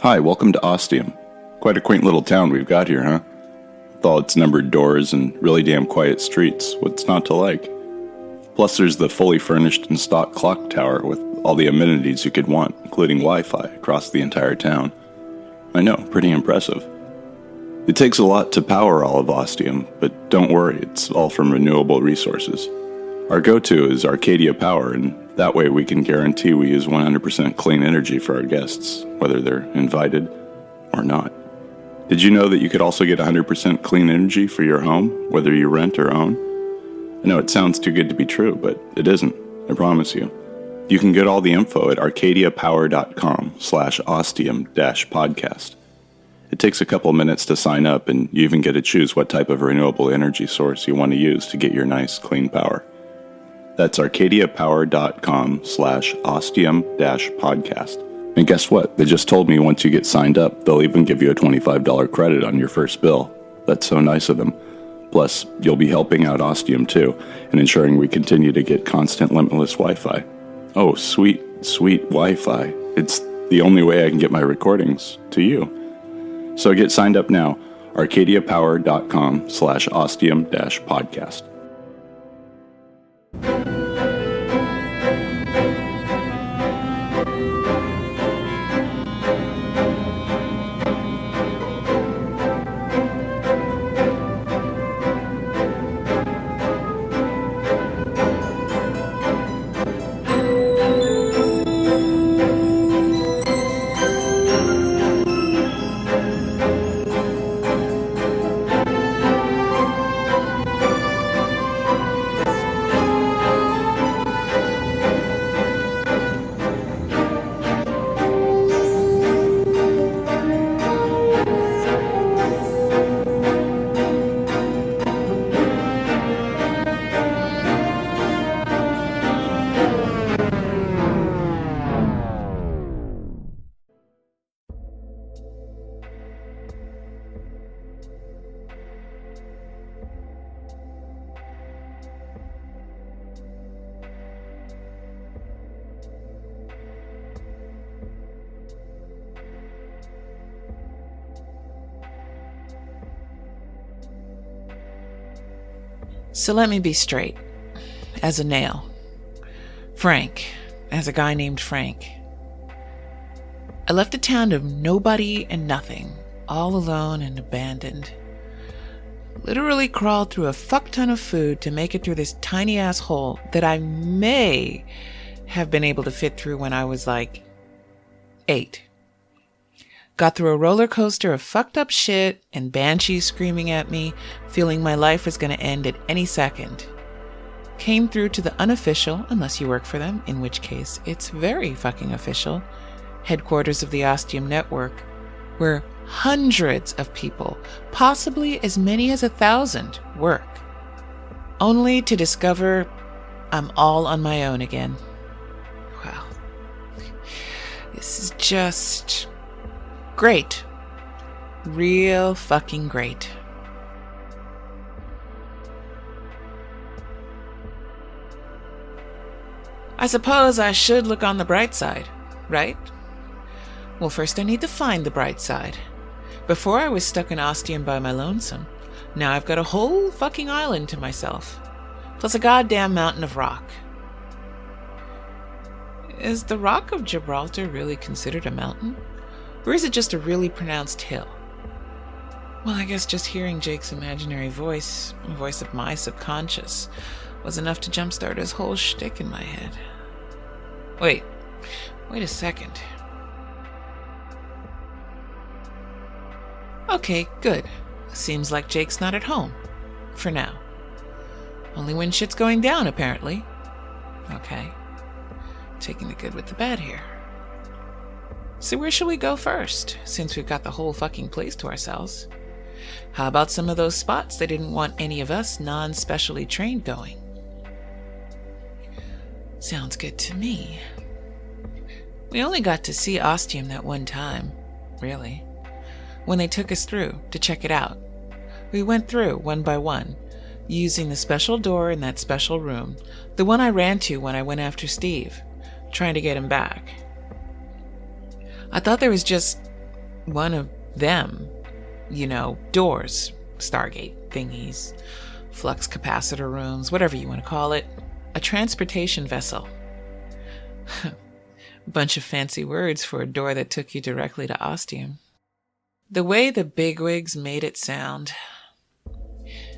Hi, welcome to Ostium. Quite a quaint little town we've got here, huh? With all its numbered doors and really damn quiet streets, what's not to like? Plus there's the fully furnished and stocked clock tower with all the amenities you could want, including Wi-Fi across the entire town. I know, pretty impressive. It takes a lot to power all of Ostium, but don't worry, it's all from renewable resources. Our go-to is Arcadia Power, and that way we can guarantee we use 100% clean energy for our guests, whether they're invited or not. Did you know that you could also get 100% clean energy for your home, whether you rent or own? I know it sounds too good to be true, but it isn't, I promise you. You can get all the info at arcadiapower.com/ostium-podcast. It takes a couple minutes to sign up, and you even get to choose what type of renewable energy source you want to use to get your nice, clean power. That's arcadiapower.com/ostium-podcast. And guess what? They just told me once you get signed up, they'll even give you a $25 credit on your first bill. That's so nice of them. Plus, you'll be helping out Ostium too, and ensuring we continue to get constant limitless Wi-Fi. Oh, sweet, sweet Wi-Fi. It's the only way I can get my recordings to you. So get signed up now, arcadiapower.com/ostium-podcast. So let me be straight, as a nail. Frank, as a guy named Frank. I left a town of nobody and nothing, all alone and abandoned. Literally crawled through a fuck ton of food to make it through this tiny ass hole that I may have been able to fit through when I was like 8. Got through a roller coaster of fucked up shit and banshees screaming at me, feeling my life was going to end at any second. Came through to the unofficial, unless you work for them, in which case it's very fucking official, headquarters of the Ostium Network, where hundreds of people, possibly as many as 1,000, work. Only to discover I'm all on my own again. Wow. This is just great. Real fucking great. I suppose I should look on the bright side, right? Well, first I need to find the bright side. Before I was stuck in Ostium by my lonesome. Now I've got a whole fucking island to myself. Plus a goddamn mountain of rock. Is the Rock of Gibraltar really considered a mountain? Or is it just a really pronounced hill? Well, I guess just hearing Jake's imaginary voice, the voice of my subconscious, was enough to jumpstart his whole shtick in my head. Wait a second. Okay, good. Seems like Jake's not at home. For now. Only when shit's going down, apparently. Okay. Taking the good with the bad here. So where shall we go first, since we've got the whole fucking place to ourselves? How about some of those spots they didn't want any of us non-specially trained going? Sounds good to me. We only got to see Ostium that one time, really. When they took us through to check it out. We went through one by one, using the special door in that special room, the one I ran to when I went after Steve, trying to get him back. I thought there was just one of them, doors, Stargate thingies, flux capacitor rooms, whatever you want to call it, a transportation vessel. Bunch of fancy words for a door that took you directly to Ostium. The way the bigwigs made it sound,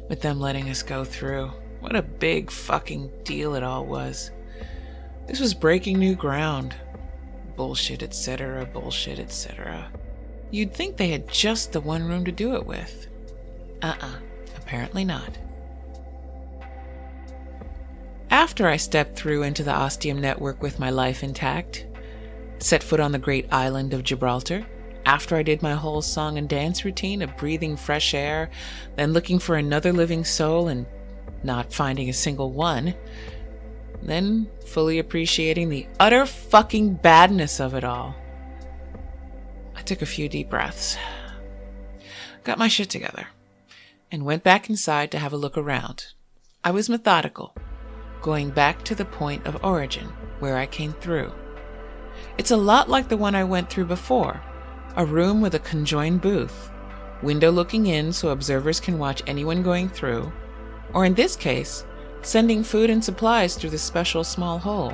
with them letting us go through, what a big fucking deal it all was. This was breaking new ground. Bullshit, etc., bullshit, etc. You'd think they had just the one room to do it with. Apparently not. After I stepped through into the Ostium Network with my life intact, set foot on the great island of Gibraltar, after I did my whole song and dance routine of breathing fresh air, then looking for another living soul and not finding a single one, then fully appreciating the utter fucking badness of it all, I took a few deep breaths, got my shit together, and went back inside to have a look around. I was methodical, going back to the point of origin, where I came through. It's a lot like the one I went through before, a room with a conjoined booth, window looking in so observers can watch anyone going through, or in this case, sending food and supplies through the special small hole.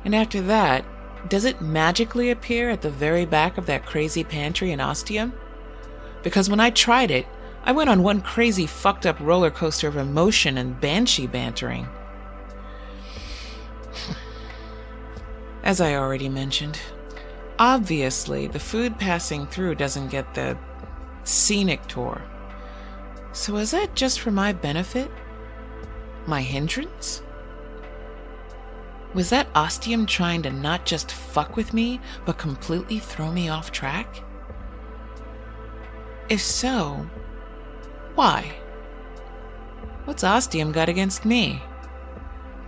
And after that, does it magically appear at the very back of that crazy pantry in Ostium? Because when I tried it, I went on one crazy fucked up roller coaster of emotion and banshee bantering. As I already mentioned, obviously the food passing through doesn't get the scenic tour. So is that just for my benefit? My hindrance? Was that Ostium trying to not just fuck with me, but completely throw me off track? If so, why? What's Ostium got against me?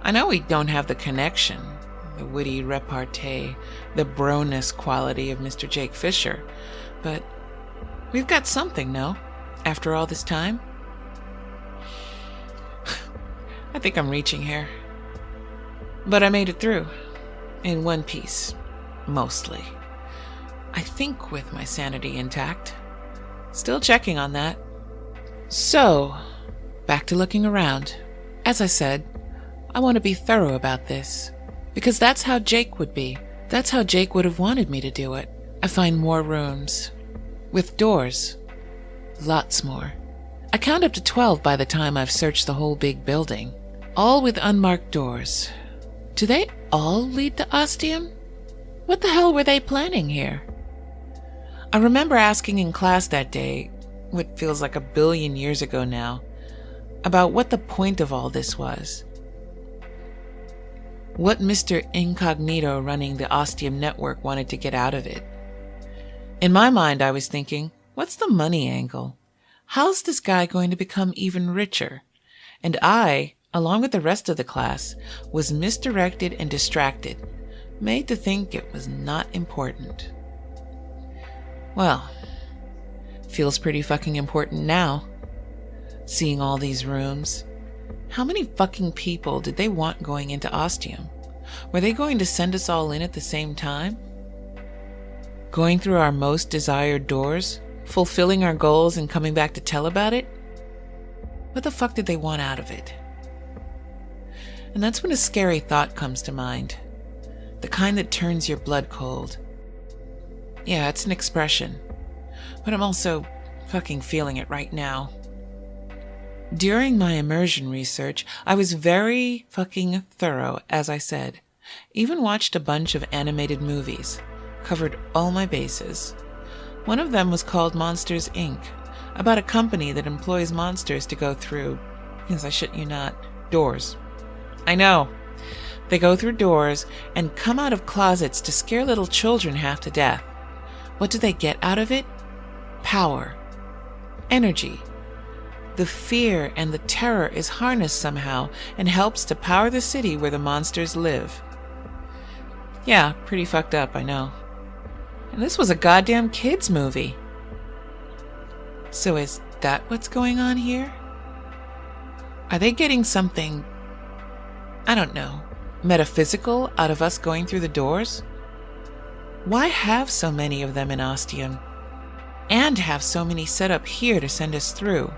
I know we don't have the connection, the witty repartee, the broness quality of Mr. Jake Fisher, but we've got something, no? After all this time? I think I'm reaching here. But I made it through. In one piece. Mostly. I think with my sanity intact. Still checking on that. So, back to looking around. As I said, I want to be thorough about this. Because that's how Jake would be. That's how Jake would have wanted me to do it. I find more rooms. With doors. Lots more. I count up to 12 by the time I've searched the whole big building. All with unmarked doors. Do they all lead to Ostium? What the hell were they planning here? I remember asking in class that day, what feels like 1 billion years ago now, about what the point of all this was. What Mr. Incognito running the Ostium Network wanted to get out of it. In my mind, I was thinking, what's the money angle? How's this guy going to become even richer? And I, along with the rest of the class, was misdirected and distracted, made to think it was not important. Well, feels pretty fucking important now. Seeing all these rooms. How many fucking people did they want going into Ostium? Were they going to send us all in at the same time? Going through our most desired doors? Fulfilling our goals and coming back to tell about it? What the fuck did they want out of it? And that's when a scary thought comes to mind. The kind that turns your blood cold. Yeah, it's an expression. But I'm also fucking feeling it right now. During my immersion research, I was very fucking thorough, as I said. Even watched a bunch of animated movies. Covered all my bases. One of them was called Monsters, Inc., about a company that employs monsters to go through, yes, I shit you not, doors. I know. They go through doors and come out of closets to scare little children half to death. What do they get out of it? Power. Energy. The fear and the terror is harnessed somehow and helps to power the city where the monsters live. Yeah, pretty fucked up, I know. And this was a goddamn kids movie. So is that what's going on here? Are they getting something, I don't know, metaphysical out of us going through the doors? Why have so many of them in Ostium? And have so many set up here to send us through?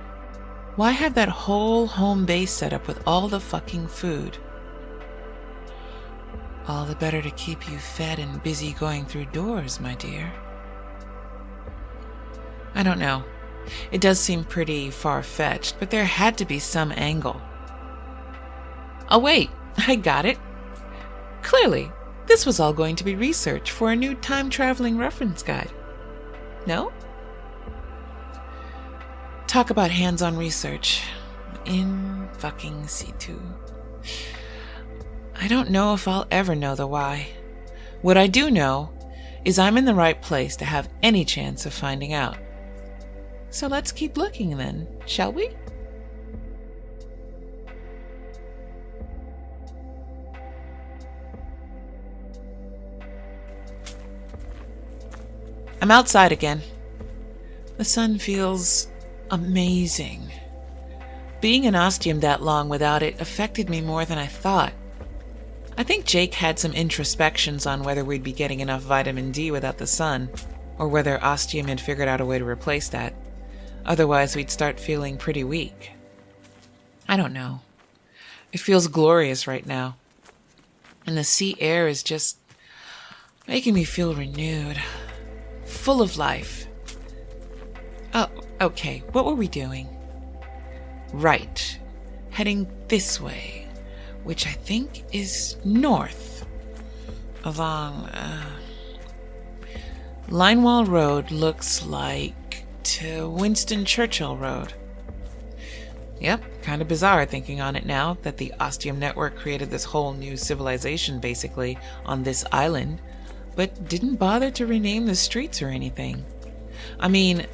Why have that whole home base set up with all the fucking food? All the better to keep you fed and busy going through doors, my dear. I don't know. It does seem pretty far-fetched, but there had to be some angle. Oh wait, I got it. Clearly, this was all going to be research for a new time-traveling reference guide. No? Talk about hands-on research. In fucking situ. I don't know if I'll ever know the why. What I do know is I'm in the right place to have any chance of finding out. So let's keep looking then, shall we? I'm outside again. The sun feels amazing. Being in Ostium that long without it affected me more than I thought. I think Jake had some introspections on whether we'd be getting enough vitamin D without the sun, or whether Ostium had figured out a way to replace that. Otherwise, we'd start feeling pretty weak. I don't know. It feels glorious right now. And the sea air is just making me feel renewed, full of life. Oh, okay, what were we doing? Right, heading this way, which I think is north, along Linewall Road looks like to Winston Churchill Road. Yep, kind of bizarre thinking on it now that the Ostium Network created this whole new civilization basically on this island, but didn't bother to rename the streets or anything. I mean,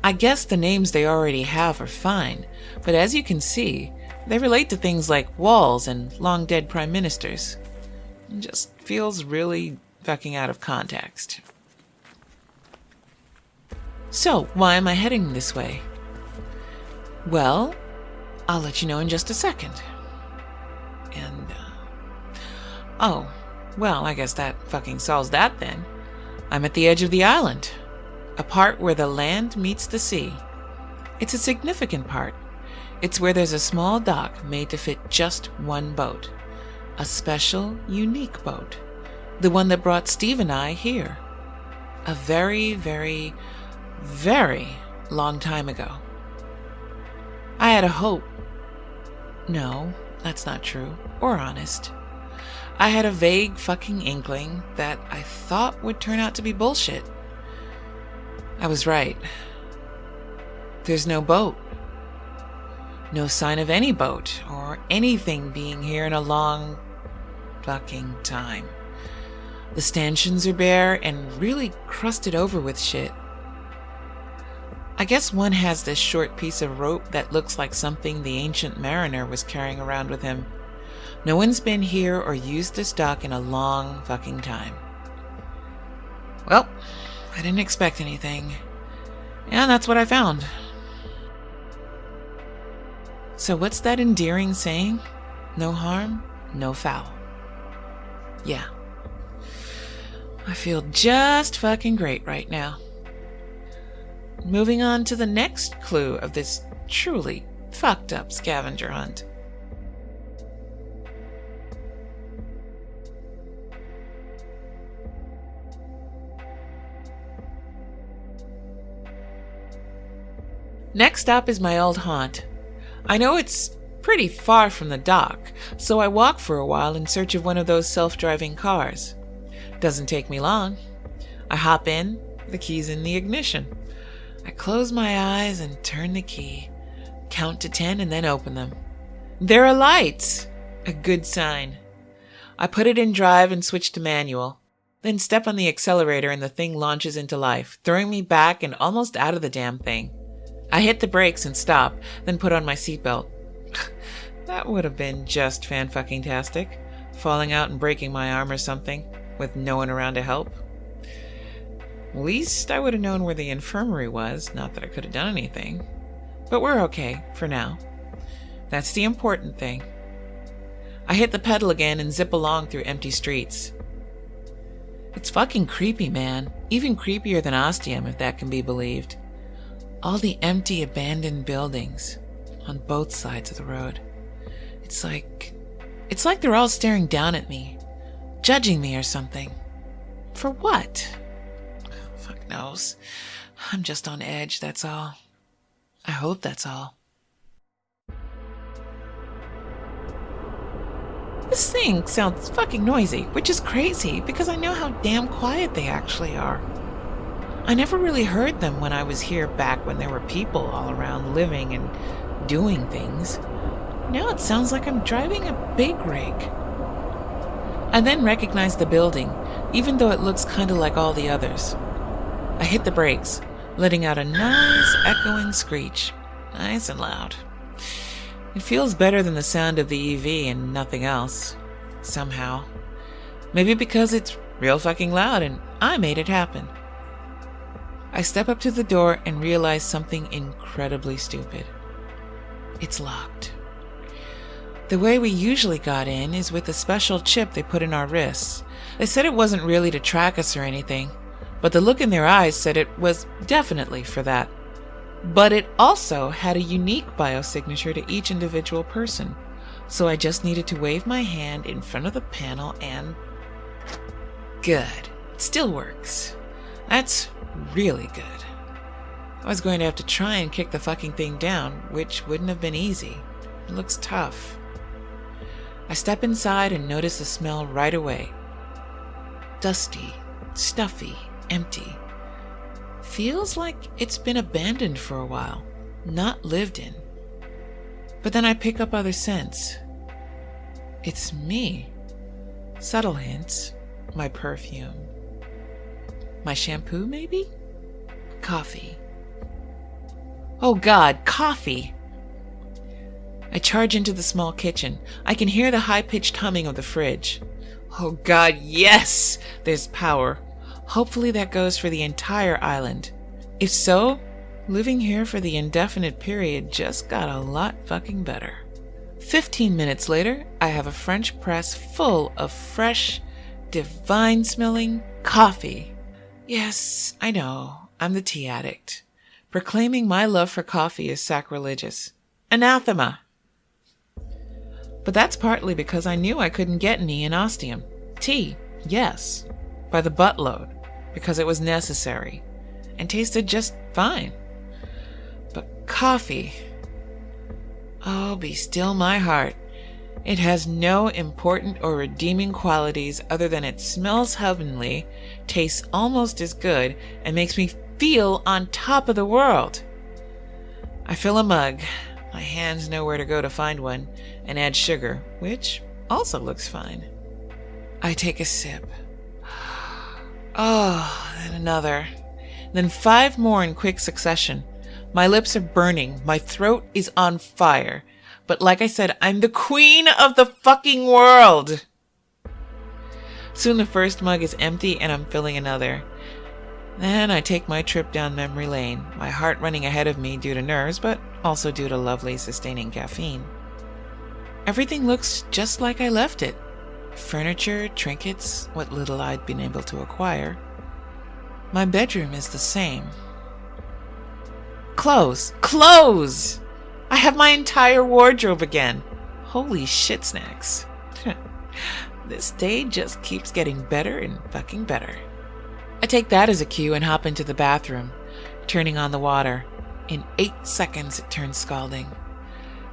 I guess the names they already have are fine, but as you can see, they relate to things like walls and long-dead prime ministers. It just feels really fucking out of context. So, why am I heading this way? Well, I'll let you know in just a second. And, oh, well, I guess that fucking solves that then. I'm at the edge of the island, a part where the land meets the sea. It's a significant part. It's where there's a small dock made to fit just one boat. A special, unique boat. The one that brought Steve and I here. A very, very, very long time ago. I had a hope. No, that's not true or honest. I had a vague fucking inkling that I thought would turn out to be bullshit. I was right. There's no boat. No sign of any boat or anything being here in a long fucking time. The stanchions are bare and really crusted over with shit. I guess one has this short piece of rope that looks like something the ancient mariner was carrying around with him. No one's been here or used this dock in a long fucking time. Well, I didn't expect anything. And that's what I found. So what's that endearing saying? No harm, no foul. Yeah. I feel just fucking great right now. Moving on to the next clue of this truly fucked up scavenger hunt. Next up is my old haunt. I know it's pretty far from the dock, so I walk for a while in search of one of those self-driving cars. Doesn't take me long. I hop in, the key's in the ignition. I close my eyes and turn the key, count to 10 and then open them. There are lights! A good sign. I put it in drive and switch to manual, then step on the accelerator and the thing launches into life, throwing me back and almost out of the damn thing. I hit the brakes and stop, then put on my seatbelt. That would have been just fan-fucking-tastic, falling out and breaking my arm or something, with no one around to help. At least I would have known where the infirmary was, not that I could have done anything. But we're okay, for now. That's the important thing. I hit the pedal again and zip along through empty streets. It's fucking creepy, man. Even creepier than Ostium, if that can be believed. All the empty, abandoned buildings on both sides of the road. It's like they're all staring down at me, judging me or something. For what? Fuck knows. I'm just on edge, that's all. I hope that's all. This thing sounds fucking noisy, which is crazy because I know how damn quiet they actually are. I never really heard them when I was here back when there were people all around living and doing things. Now it sounds like I'm driving a big rig. I then recognize the building, even though it looks kind of like all the others. I hit the brakes, letting out a nice echoing screech, nice and loud. It feels better than the sound of the EV and nothing else, somehow. Maybe because it's real fucking loud and I made it happen. I step up to the door and realize something incredibly stupid. It's locked. The way we usually got in is with a special chip they put in our wrists. They said it wasn't really to track us or anything, but the look in their eyes said it was definitely for that. But it also had a unique biosignature to each individual person, so I just needed to wave my hand in front of the panel and... Good. It still works. That's really good. I was going to have to try and kick the fucking thing down, which wouldn't have been easy. It looks tough. I step inside and notice the smell right away. Dusty, stuffy, empty. Feels like it's been abandoned for a while, not lived in. But then I pick up other scents. It's me. Subtle hints. My perfume. My shampoo, maybe? Coffee. Oh God, coffee! I charge into the small kitchen. I can hear the high-pitched humming of the fridge. Oh God, yes! There's power. Hopefully that goes for the entire island. If so, living here for the indefinite period just got a lot fucking better. 15 minutes later, I have a French press full of fresh, divine-smelling coffee. Yes, I know, I'm the tea addict. Proclaiming my love for coffee is sacrilegious. Anathema! But that's partly because I knew I couldn't get any in Ostium. Tea, yes, by the buttload, because it was necessary, and tasted just fine. But coffee... Oh, be still my heart. It has no important or redeeming qualities other than it smells heavenly, tastes almost as good, and makes me feel on top of the world. I fill a mug. My hands know where to go to find one, and add sugar, which also looks fine. I take a sip. Oh, then another. Then 5 more in quick succession. My lips are burning. My throat is on fire. But like I said, I'm the queen of the fucking world! Soon the first mug is empty and I'm filling another. Then I take my trip down memory lane, my heart running ahead of me due to nerves, but also due to lovely sustaining caffeine. Everything looks just like I left it. Furniture, trinkets, what little I'd been able to acquire. My bedroom is the same. Clothes! Clothes! I have my entire wardrobe again. Holy shit snacks. This day just keeps getting better and fucking better. I take that as a cue and hop into the bathroom, turning on the water. In 8 seconds it turns scalding.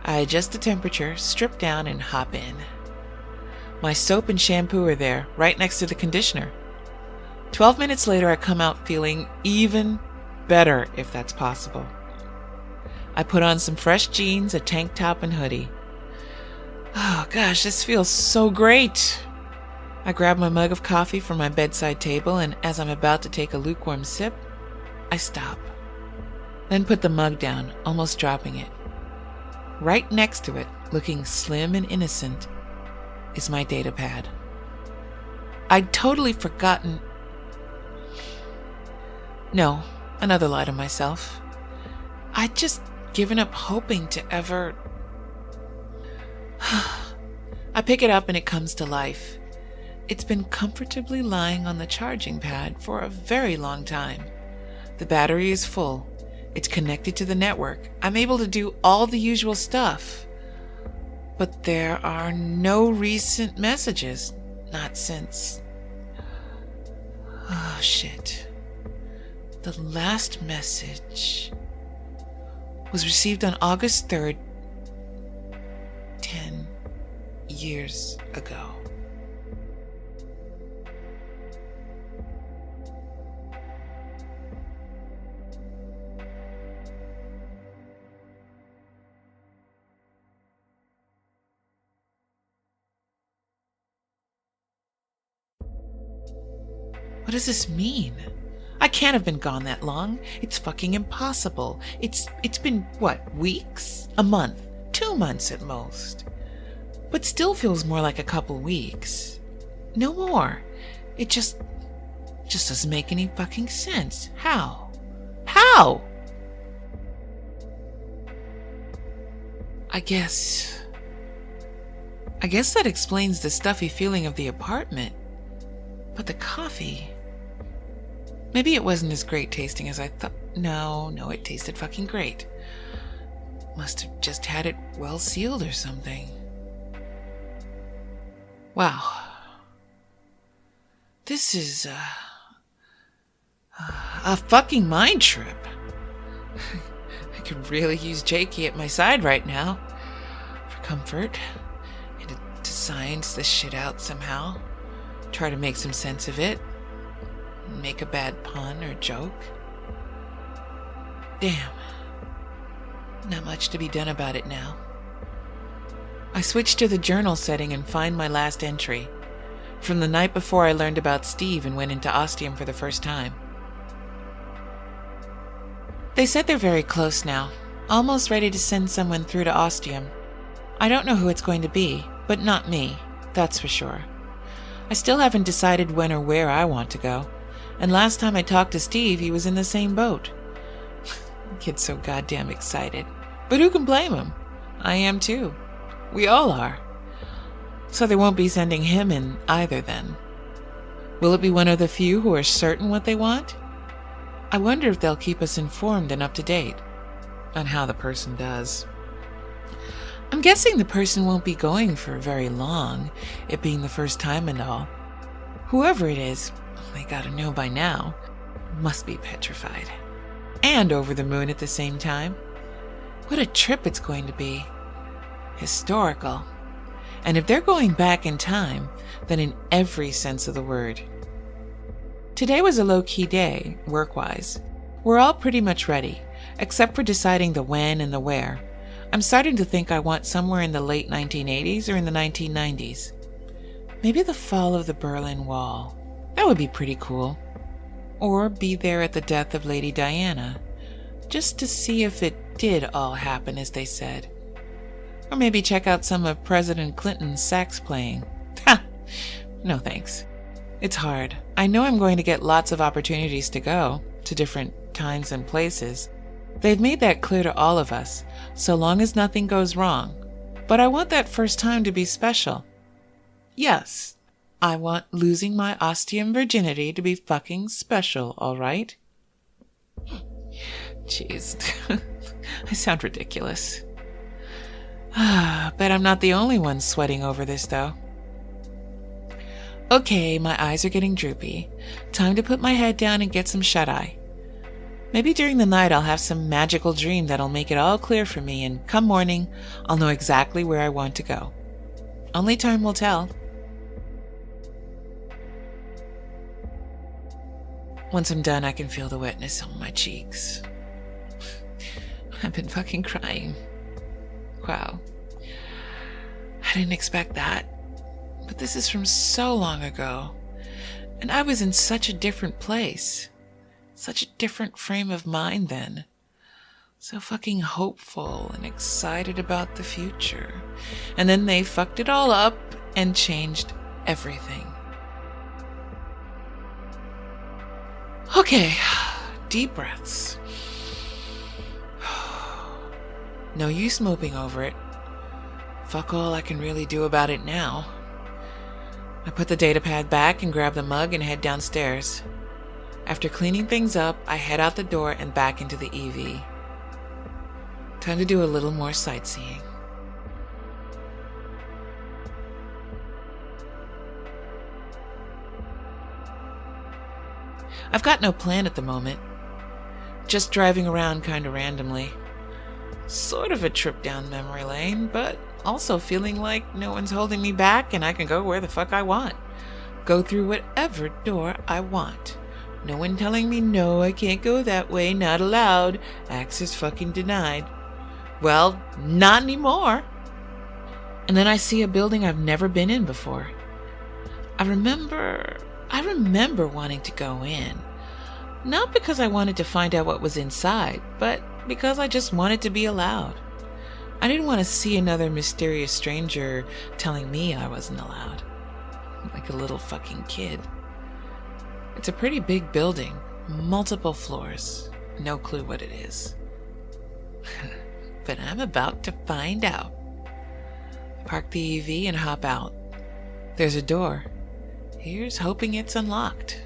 I adjust the temperature, strip down, and hop in. My soap and shampoo are there, right next to the conditioner. 12 minutes later I come out feeling even better, if that's possible. I put on some fresh jeans, a tank top, and hoodie. Oh gosh, this feels so great! I grab my mug of coffee from my bedside table, and as I'm about to take a lukewarm sip, I stop. Then put the mug down, almost dropping it. Right next to it, looking slim and innocent, is my data pad. I'd totally forgotten... No, another lie to myself. I'd just given up hoping to ever... I pick it up and it comes to life. It's been comfortably lying on the charging pad for a very long time. The battery is full. It's connected to the network. I'm able to do all the usual stuff. But there are no recent messages. Not since... Oh, shit. The last message was received on August 3rd, 10 years ago. What does this mean? I can't have been gone that long. It's fucking impossible. It's been, what, weeks? A month? 2 months at most. But still feels more like a couple weeks. No more. It just doesn't make any fucking sense. How? How? I guess that explains the stuffy feeling of the apartment. But the coffee... Maybe it wasn't as great tasting as I thought. No, it tasted fucking great. Must have just had it well sealed or something. Wow. This is a fucking mind trip. I could really use Jakey at my side right now. For comfort. And to science this shit out somehow. Try to make some sense of it. Make a bad pun or joke. Damn. Not much to be done about it now. I switched to the journal setting and find my last entry. From the night before I learned about Steve and went into Ostium for the first time. They said they're very close now. Almost ready to send someone through to Ostium. I don't know who it's going to be, but not me. That's for sure. I still haven't decided when or where I want to go. And last time I talked to Steve, he was in the same boat. The kid's so goddamn excited. But who can blame him? I am too. We all are. So they won't be sending him in either then. Will it be one of the few who are certain what they want? I wonder if they'll keep us informed and up to date on how the person does. I'm guessing the person won't be going for very long, it being the first time and all. Whoever it is, they gotta know by now, must be petrified. And over the moon at the same time. What a trip it's going to be. Historical. And if they're going back in time, then in every sense of the word. Today was a low-key day, work-wise. We're all pretty much ready, except for deciding the when and the where. I'm starting to think I want somewhere in the late 1980s or in the 1990s. Maybe the fall of the Berlin Wall. That would be pretty cool. Or be there at the death of Lady Diana, just to see if it did all happen as they said. Or maybe check out some of President Clinton's sax playing. Ha! No thanks. It's hard. I know I'm going to get lots of opportunities to go, to different times and places. They've made that clear to all of us, so long as nothing goes wrong. But I want that first time to be special. Yes, I want losing my Ostium virginity to be fucking special, all right? Jeez, I sound ridiculous. Bet I'm not the only one sweating over this, though. Okay, my eyes are getting droopy. Time to put my head down and get some shut-eye. Maybe during the night I'll have some magical dream that'll make it all clear for me, and come morning, I'll know exactly where I want to go. Only time will tell. Once I'm done, I can feel the wetness on my cheeks. I've been fucking crying. Wow. I didn't expect that. But this is from so long ago. And I was in such a different place. Such a different frame of mind then. So fucking hopeful and excited about the future. And then they fucked it all up and changed everything. Okay, deep breaths. No use moping over it. Fuck all I can really do about it now. I put the datapad back and grab the mug and head downstairs. After cleaning things up, I head out the door and back into the EV. Time to do a little more sightseeing. I've got no plan at the moment. Just driving around kind of randomly. Sort of a trip down memory lane, but also feeling like no one's holding me back and I can go where the fuck I want. Go through whatever door I want. No one telling me, no, I can't go that way, not allowed. Access fucking denied. Well, not anymore. And then I see a building I've never been in before. I remember wanting to go in. Not because I wanted to find out what was inside, but because I just wanted to be allowed. I didn't want to see another mysterious stranger telling me I wasn't allowed. Like a little fucking kid. It's a pretty big building, multiple floors. No clue what it is. But I'm about to find out. I park the EV and hop out. There's a door. Here's hoping it's unlocked.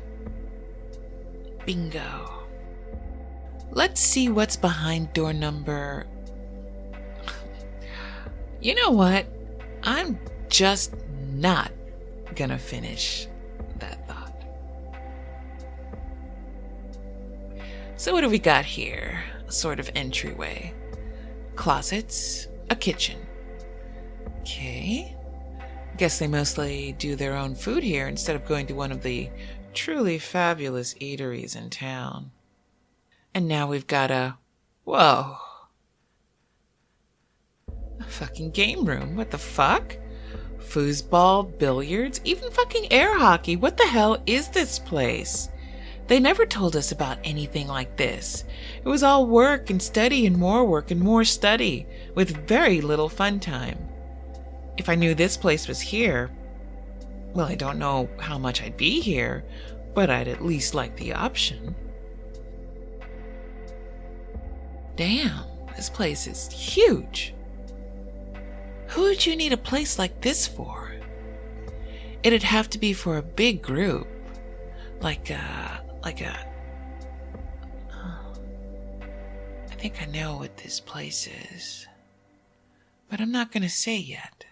Bingo. Let's see what's behind door number... You know what? I'm just not gonna finish that thought. So what do we got here? A sort of entryway. Closets, a kitchen. Okay. Guess they mostly do their own food here instead of going to one of the truly fabulous eateries in town. And now we've got a fucking game room. What the fuck? Foosball, billiards, even fucking air hockey. What the hell is this place? They never told us about anything like this. It was all work and study and more study, with very little fun time. If I knew this place was here, well, I don't know how much I'd be here, but I'd at least like the option. Damn, this place is huge. Who would you need a place like this for? It'd have to be for a big group. I think I know what this place is, but I'm not gonna say yet.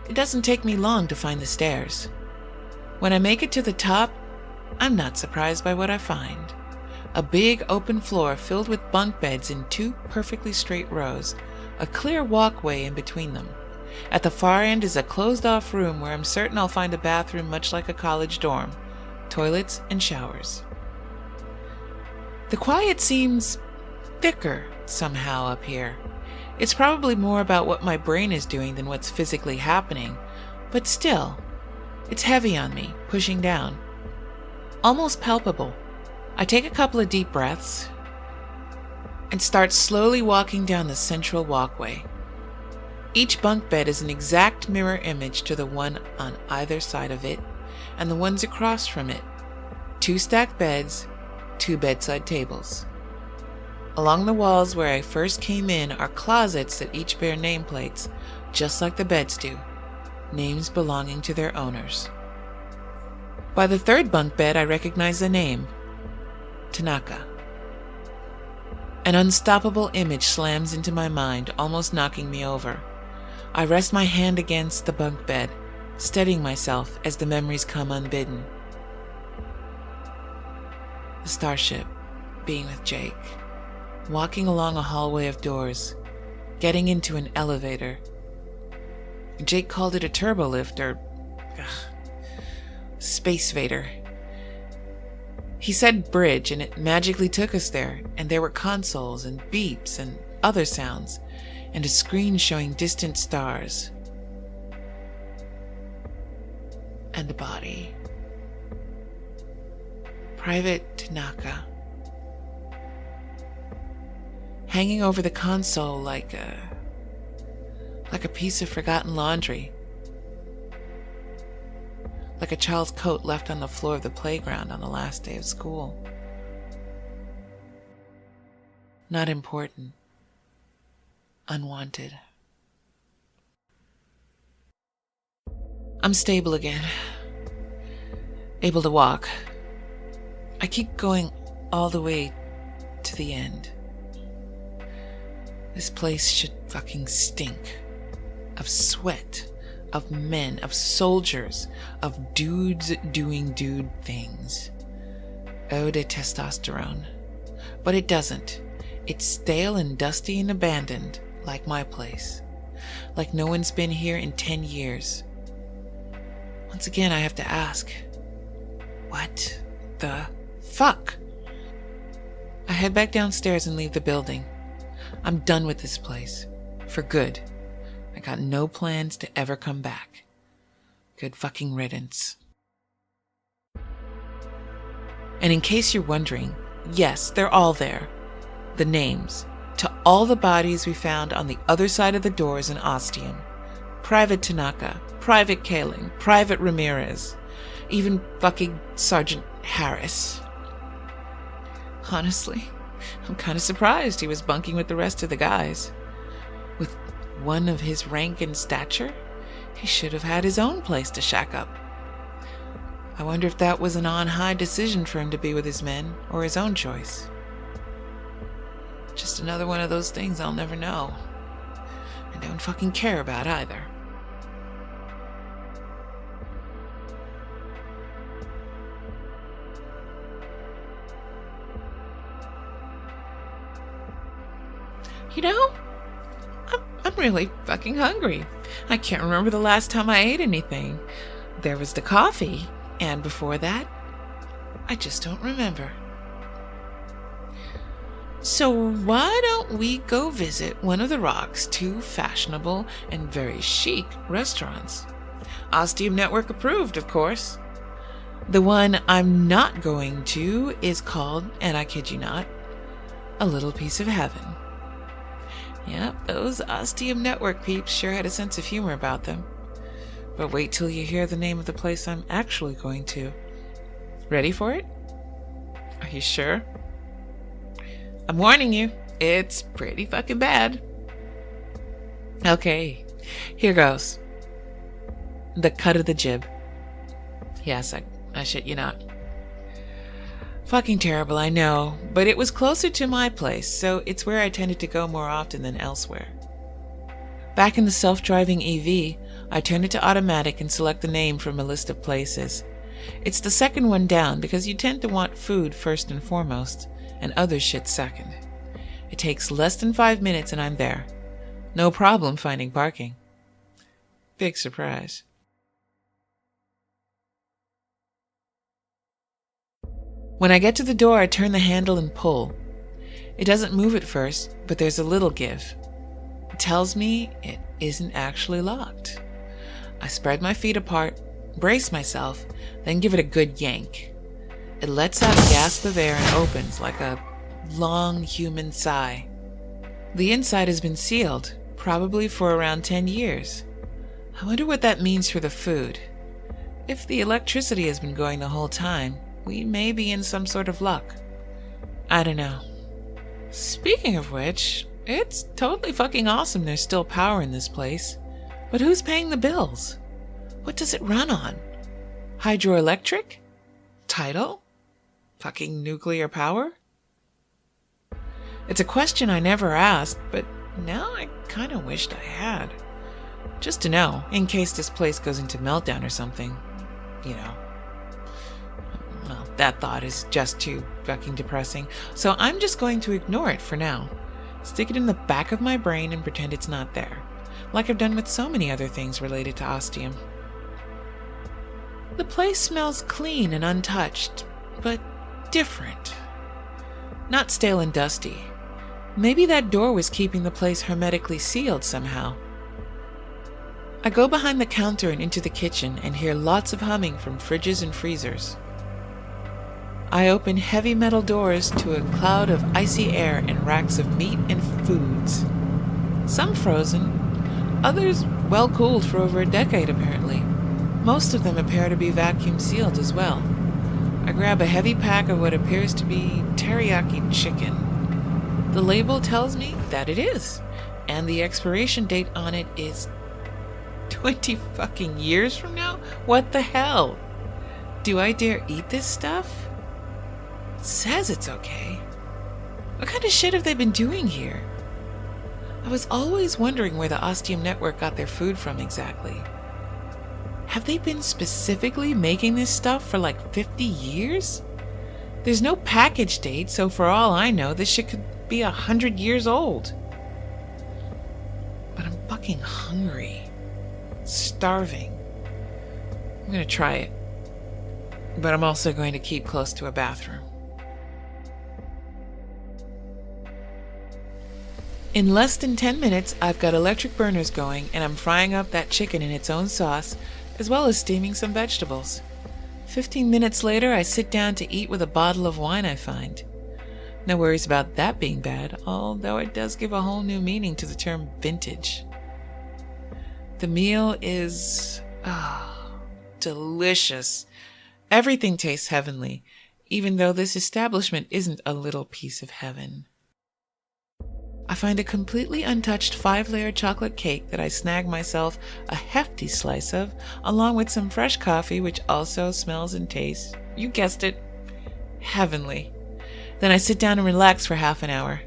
It doesn't take me long to find the stairs. When I make it to the top, I'm not surprised by what I find. A big open floor filled with bunk beds in 2 perfectly straight rows, a clear walkway in between them. At the far end is a closed-off room where I'm certain I'll find a bathroom much like a college dorm, toilets and showers. The quiet seems thicker somehow up here. It's probably more about what my brain is doing than what's physically happening, but still, it's heavy on me, pushing down. Almost palpable. I take a couple of deep breaths and start slowly walking down the central walkway. Each bunk bed is an exact mirror image to the one on either side of it, and the ones across from it. 2 stacked beds, 2 bedside tables. Along the walls where I first came in are closets that each bear nameplates, just like the beds do, names belonging to their owners. By the 3rd bunk bed, I recognize the name, Tanaka. An unstoppable image slams into my mind, almost knocking me over. I rest my hand against the bunk bed, steadying myself as the memories come unbidden. The starship, being with Jake, walking along a hallway of doors, getting into an elevator. Jake called it a turbo lift or Space Vader. He said bridge, and it magically took us there, and there were consoles and beeps and other sounds, and a screen showing distant stars. And a body. Private Tanaka. Hanging over the console like a piece of forgotten laundry. Like a child's coat left on the floor of the playground on the last day of school. Not important. Unwanted. I'm stable again. Able to walk. I keep going all the way to the end. This place should fucking stink. Of sweat. Of men. Of soldiers. Of dudes doing dude things. Ode to testosterone. But it doesn't. It's stale and dusty and abandoned, like my place. Like no one's been here in 10 years. Once again, I have to ask, what the fuck? I head back downstairs and leave the building. I'm done with this place. For good. I got no plans to ever come back. Good fucking riddance. And in case you're wondering, yes, they're all there. The names. To all the bodies we found on the other side of the doors in Ostium. Private Tanaka, Private Kaling, Private Ramirez, even fucking Sergeant Harris. Honestly, I'm kind of surprised he was bunking with the rest of the guys. With one of his rank and stature, he should have had his own place to shack up. I wonder if that was an on-high decision for him to be with his men, or his own choice. Just another one of those things I'll never know. And don't fucking care about either. You know, I'm really fucking hungry. I can't remember the last time I ate anything. There was the coffee, and before that, I just don't remember. So why don't we go visit one of the Rock's 2 fashionable and very chic restaurants? Ostium Network approved, of course. The one I'm not going to is called, and I kid you not, A Little Piece of Heaven. Yep, those Ostium Network peeps sure had a sense of humor about them. But wait till you hear the name of the place I'm actually going to. Ready for it? Are you sure? I'm warning you, it's pretty fucking bad. Okay, here goes. The cut of the jib. Yes, I shit you not. Fucking terrible, I know, but it was closer to my place, so it's where I tended to go more often than elsewhere. Back in the self-driving EV, I turn it to automatic and select the name from a list of places. It's the second one down because you tend to want food first and foremost, and other shit second. It takes less than 5 minutes and I'm there. No problem finding parking. Big surprise. When I get to the door, I turn the handle and pull. It doesn't move at first, but there's a little give. It tells me it isn't actually locked. I spread my feet apart, brace myself, then give it a good yank. It lets out a gasp of air and opens like a long human sigh. The inside has been sealed, probably for around 10 years. I wonder what that means for the food. If the electricity has been going the whole time, we may be in some sort of luck. I don't know. Speaking of which, it's totally fucking awesome there's still power in this place. But who's paying the bills? What does it run on? Hydroelectric? Tidal? Fucking nuclear power? It's a question I never asked, but now I kinda wished I had. Just to know, in case this place goes into meltdown or something. You know. Well, that thought is just too fucking depressing, so I'm just going to ignore it for now. Stick it in the back of my brain and pretend it's not there, like I've done with so many other things related to Ostium. The place smells clean and untouched, but different. Not stale and dusty. Maybe that door was keeping the place hermetically sealed somehow. I go behind the counter and into the kitchen and hear lots of humming from fridges and freezers. I open heavy metal doors to a cloud of icy air and racks of meat and foods. Some frozen, others well cooled for over a decade apparently. Most of them appear to be vacuum sealed as well. I grab a heavy pack of what appears to be teriyaki chicken. The label tells me that it is, and the expiration date on it is 20 fucking years from now? What the hell? Do I dare eat this stuff? It says it's okay. What kind of shit have they been doing here? I was always wondering where the Ostium Network got their food from exactly. Have they been specifically making this stuff for like 50 years? There's no package date, so for all I know, this shit could be 100 years old. But I'm fucking hungry. Starving. I'm gonna try it. But I'm also going to keep close to a bathroom. In less than 10 minutes, I've got electric burners going and I'm frying up that chicken in its own sauce, as well as steaming some vegetables. 15 minutes later, I sit down to eat with a bottle of wine I find. No worries about that being bad, although it does give a whole new meaning to the term vintage. The meal is delicious. Everything tastes heavenly, even though this establishment isn't a little piece of heaven. I find a completely untouched 5-layer chocolate cake that I snag myself a hefty slice of, along with some fresh coffee, which also smells and tastes, you guessed it, heavenly. Then I sit down and relax for half an hour,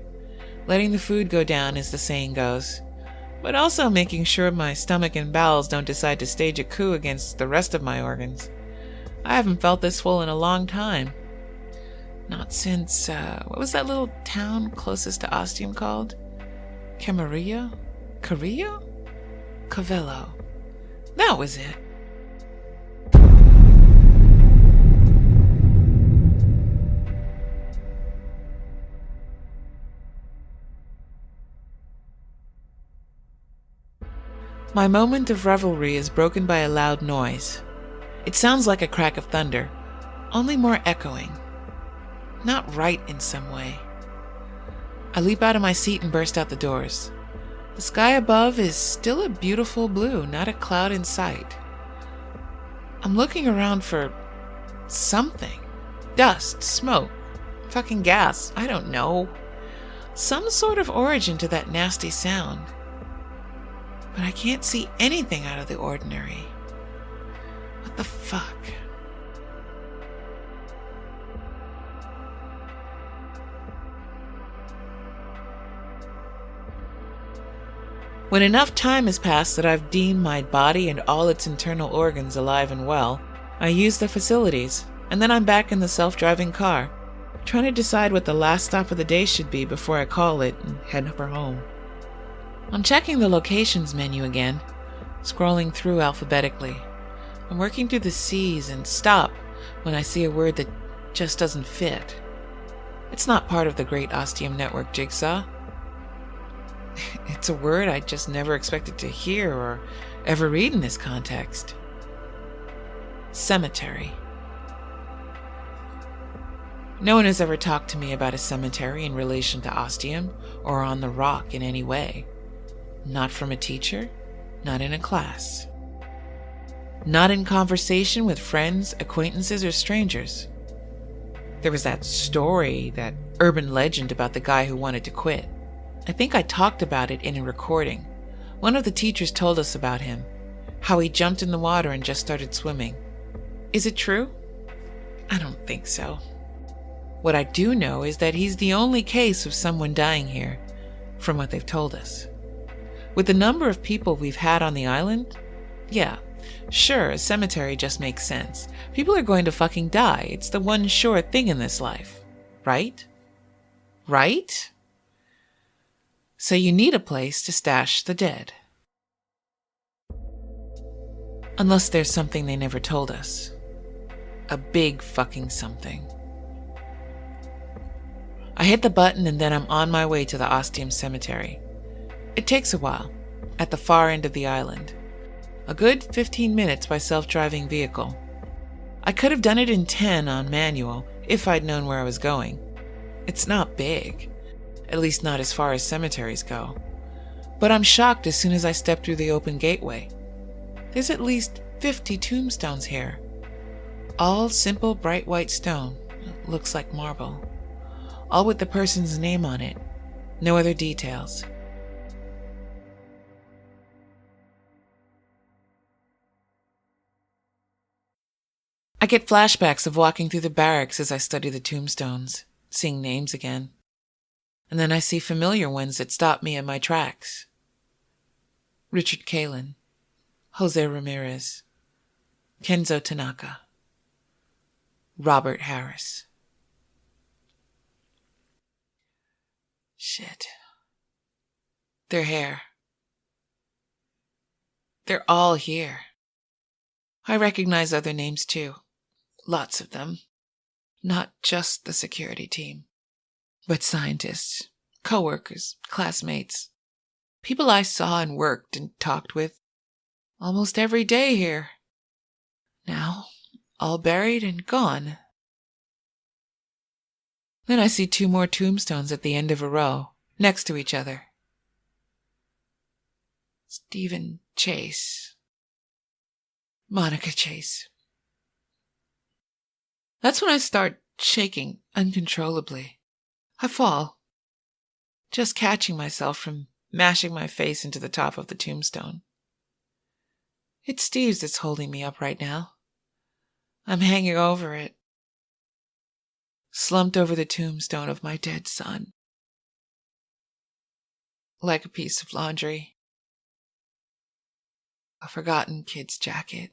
letting the food go down as the saying goes, but also making sure my stomach and bowels don't decide to stage a coup against the rest of my organs. I haven't felt this full in a long time. Not since, what was that little town closest to Ostium called? Camarillo? Carrillo? Cavello. That was it. My moment of revelry is broken by a loud noise. It sounds like a crack of thunder, only more echoing. Not right in some way. I leap out of my seat and burst out the doors. The sky above is still a beautiful blue, not a cloud in sight. I'm looking around for something. Dust, smoke, fucking gas, I don't know. Some sort of origin to that nasty sound. But I can't see anything out of the ordinary. What the fuck? When enough time has passed that I've deemed my body and all its internal organs alive and well, I use the facilities, and then I'm back in the self-driving car, trying to decide what the last stop of the day should be before I call it and head for home. I'm checking the locations menu again, scrolling through alphabetically. I'm working through the C's and stop when I see a word that just doesn't fit. It's not part of the great Ostium Network jigsaw. It's a word I just never expected to hear or ever read in this context. Cemetery. No one has ever talked to me about a cemetery in relation to Ostium or on the Rock in any way. Not from a teacher, not in a class. Not in conversation with friends, acquaintances, or strangers. There was that story, that urban legend about the guy who wanted to quit. I think I talked about it in a recording. One of the teachers told us about him, how he jumped in the water and just started swimming. Is it true? I don't think so. What I do know is that he's the only case of someone dying here, from what they've told us. With the number of people we've had on the island, yeah, sure, a cemetery just makes sense. People are going to fucking die. It's the one sure thing in this life. Right? Right? So you need a place to stash the dead. Unless there's something they never told us. A big fucking something. I hit the button and then I'm on my way to the Ostium Cemetery. It takes a while, at the far end of the island. A good 15 minutes by self-driving vehicle. I could have done it in 10 on manual if I'd known where I was going. It's not big. At least not as far as cemeteries go. But I'm shocked as soon as I step through the open gateway. There's at least 50 tombstones here. All simple bright white stone. It looks like marble. All with the person's name on it. No other details. I get flashbacks of walking through the barracks as I study the tombstones, seeing names again. And then I see familiar ones that stop me in my tracks. Richard Kalin, Jose Ramirez, Kenzo Tanaka, Robert Harris. Shit. They're here. They're all here. I recognize other names too. Lots of them. Not just the security team, but scientists, coworkers, classmates, people I saw and worked and talked with almost every day here. Now, all buried and gone. Then I see 2 more tombstones at the end of a row, next to each other. Stephen Chase. Monica Chase. That's when I start shaking uncontrollably. I fall, just catching myself from mashing my face into the top of the tombstone. It's Steve's that's holding me up right now. I'm hanging over it, slumped over the tombstone of my dead son, like a piece of laundry, a forgotten kid's jacket.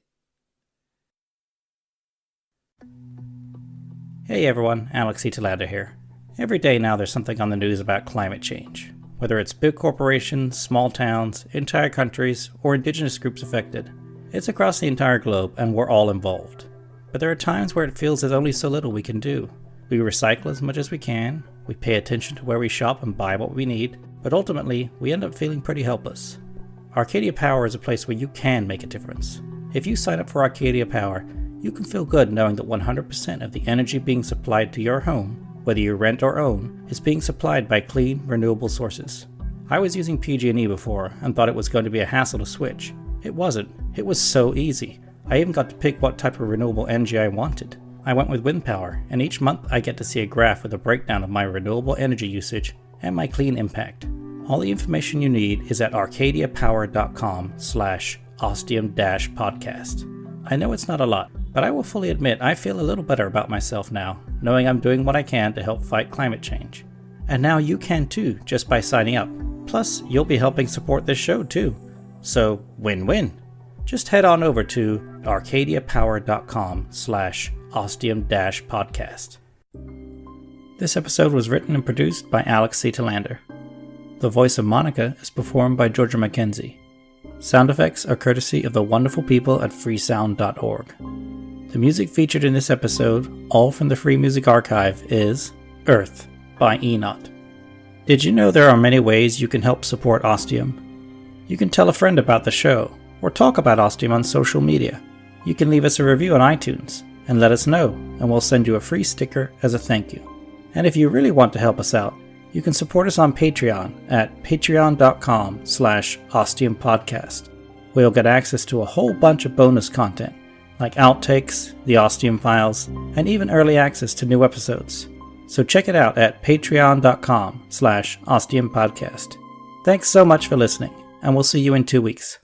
Hey everyone, Alex Telander here. Every day now there's something on the news about climate change. Whether it's big corporations, small towns, entire countries, or indigenous groups affected. It's across the entire globe and we're all involved. But there are times where it feels there's only so little we can do. We recycle as much as we can, we pay attention to where we shop and buy what we need, but ultimately we end up feeling pretty helpless. Arcadia Power is a place where you can make a difference. If you sign up for Arcadia Power, you can feel good knowing that 100% of the energy being supplied to your home, whether you rent or own, is being supplied by clean, renewable sources. I was using PG&E before and thought it was going to be a hassle to switch. It wasn't. It was so easy. I even got to pick what type of renewable energy I wanted. I went with wind power, and each month I get to see a graph with a breakdown of my renewable energy usage and my clean impact. All the information you need is at arcadiapower.com/ostium-podcast. I know it's not a lot, but I will fully admit I feel a little better about myself now, knowing I'm doing what I can to help fight climate change. And now you can too, just by signing up. Plus, you'll be helping support this show too. So, win-win. Just head on over to arcadiapower.com/ostium-podcast. This episode was written and produced by Alex C. Telander. The voice of Monica is performed by Georgia Mckenzie. Sound effects are courtesy of the wonderful people at freesound.org. The music featured in this episode, all from the Free Music Archive, is Earth by ENOT. Did you know there are many ways you can help support Ostium? You can tell a friend about the show, or talk about Ostium on social media. You can leave us a review on iTunes, and let us know, and we'll send you a free sticker as a thank you. And if you really want to help us out, you can support us on Patreon at patreon.com/ostiumpodcast, where you'll get access to a whole bunch of bonus content, like outtakes, the Ostium files, and even early access to new episodes. So check it out at patreon.com/ostiumpodcast. Thanks so much for listening, and we'll see you in 2 weeks.